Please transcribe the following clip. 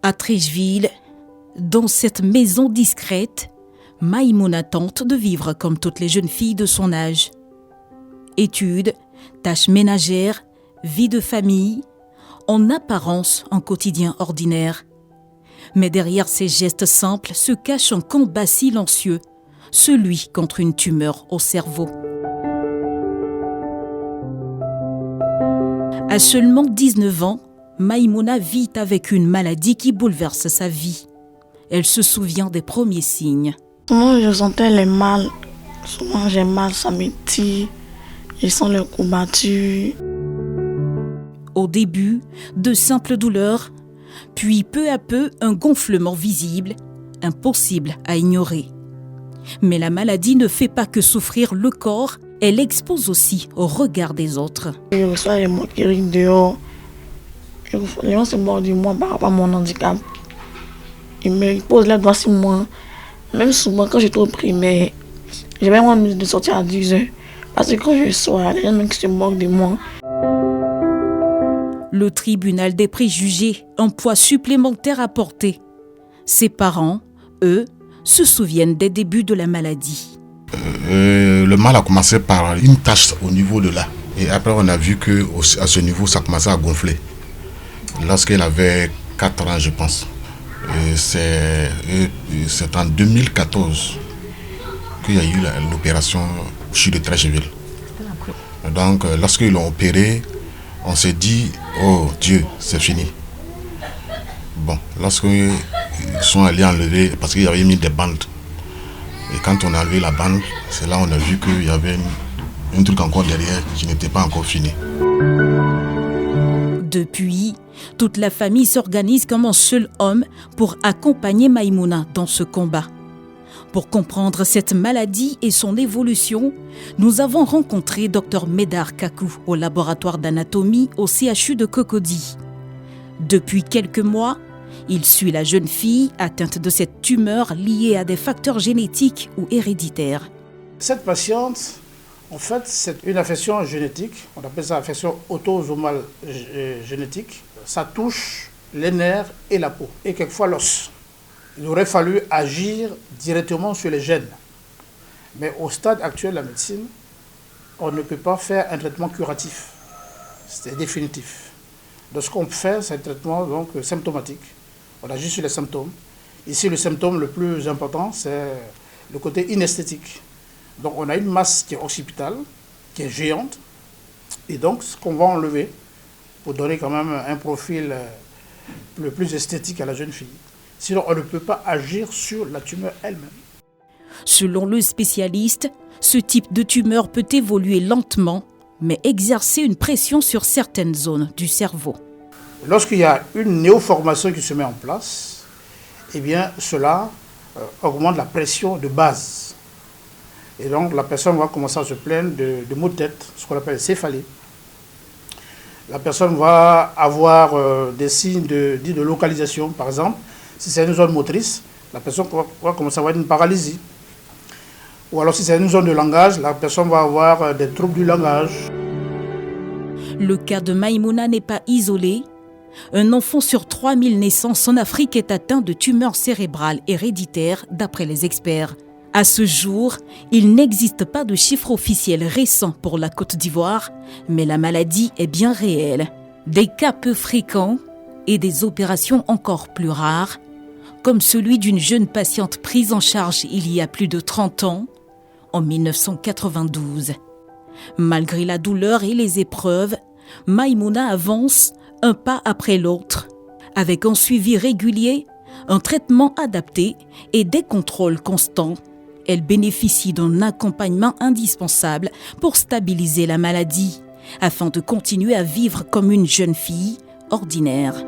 À Treichville, dans cette maison discrète, Maïmouna tente de vivre comme toutes les jeunes filles de son âge. Études, tâches ménagères, vie de famille, en apparence un quotidien ordinaire. Mais derrière ces gestes simples se cache un combat silencieux, celui contre une tumeur au cerveau. À seulement 19 ans, Maïmouna vit avec une maladie qui bouleverse sa vie. Elle se souvient des premiers signes. Souvent, je sentais les mal. Souvent, j'ai mal, ça me tire. Je sens les courbatures. Au début, de simples douleurs, puis peu à peu, un gonflement visible, impossible à ignorer. Mais la maladie ne fait pas que souffrir le corps, elle expose aussi au regard des autres. Je reçois les moqueries dehors. Les gens se moquent de moi par rapport à mon handicap. Ils me posent les doigts sur moi. Même souvent, quand j'étais au primaire, j'avais envie de sortir à 10 heures. Parce que quand je sors, les gens se moquent de moi. Le tribunal des préjugés, un poids supplémentaire à porter. Ses parents, eux, se souviennent des débuts de la maladie. Le mal a commencé par une tache au niveau de là. Et après, on a vu qu'à ce niveau, ça commençait à gonfler. Lorsqu'elle avait 4 ans, je pense. C'est en 2014 qu'il y a eu l'opération CHU de Treichville. Donc, lorsqu'ils l'ont opéré, on s'est dit, oh Dieu, c'est fini. Bon, lorsqu'ils sont allés enlever, parce qu'ils avaient mis des bandes. Et quand on a enlevé la bande, c'est là qu'on a vu qu'il y avait un truc encore derrière qui n'était pas encore fini. Depuis, toute la famille s'organise comme un seul homme pour accompagner Maïmouna dans ce combat. Pour comprendre cette maladie et son évolution, nous avons rencontré Dr Médard Kakou au laboratoire d'anatomie au CHU de Cocody. Depuis quelques mois, il suit la jeune fille atteinte de cette tumeur liée à des facteurs génétiques ou héréditaires. Cette patiente, en fait, c'est une affection génétique. On appelle ça affection autosomale génétique. Ça touche les nerfs et la peau, et quelquefois l'os. Il aurait fallu agir directement sur les gènes. Mais au stade actuel de la médecine, on ne peut pas faire un traitement curatif. C'est définitif. Donc ce qu'on fait, c'est un traitement donc, symptomatique. On agit sur les symptômes. Ici, le symptôme le plus important, c'est le côté inesthétique. Donc on a une masse qui est occipitale, qui est géante, et donc ce qu'on va enlever pour donner quand même un profil le plus esthétique à la jeune fille. Sinon, on ne peut pas agir sur la tumeur elle-même. Selon le spécialiste, ce type de tumeur peut évoluer lentement, mais exercer une pression sur certaines zones du cerveau. Lorsqu'il y a une néoformation qui se met en place, eh bien, cela augmente la pression de base. Et donc, la personne va commencer à se plaindre de maux de tête, ce qu'on appelle céphalée. La personne va avoir des signes dits de localisation, par exemple. Si c'est une zone motrice, la personne va commencer à avoir une paralysie. Ou alors si c'est une zone de langage, la personne va avoir des troubles du langage. Le cas de Maïmouna n'est pas isolé. Un enfant sur 3000 naissances en Afrique est atteint de tumeurs cérébrales héréditaires, d'après les experts. À ce jour, il n'existe pas de chiffre officiel récent pour la Côte d'Ivoire, mais la maladie est bien réelle. Des cas peu fréquents et des opérations encore plus rares, comme celui d'une jeune patiente prise en charge il y a plus de 30 ans, en 1992. Malgré la douleur et les épreuves, Maïmouna avance un pas après l'autre, avec un suivi régulier, un traitement adapté et des contrôles constants. Elle bénéficie d'un accompagnement indispensable pour stabiliser la maladie, afin de continuer à vivre comme une jeune fille ordinaire.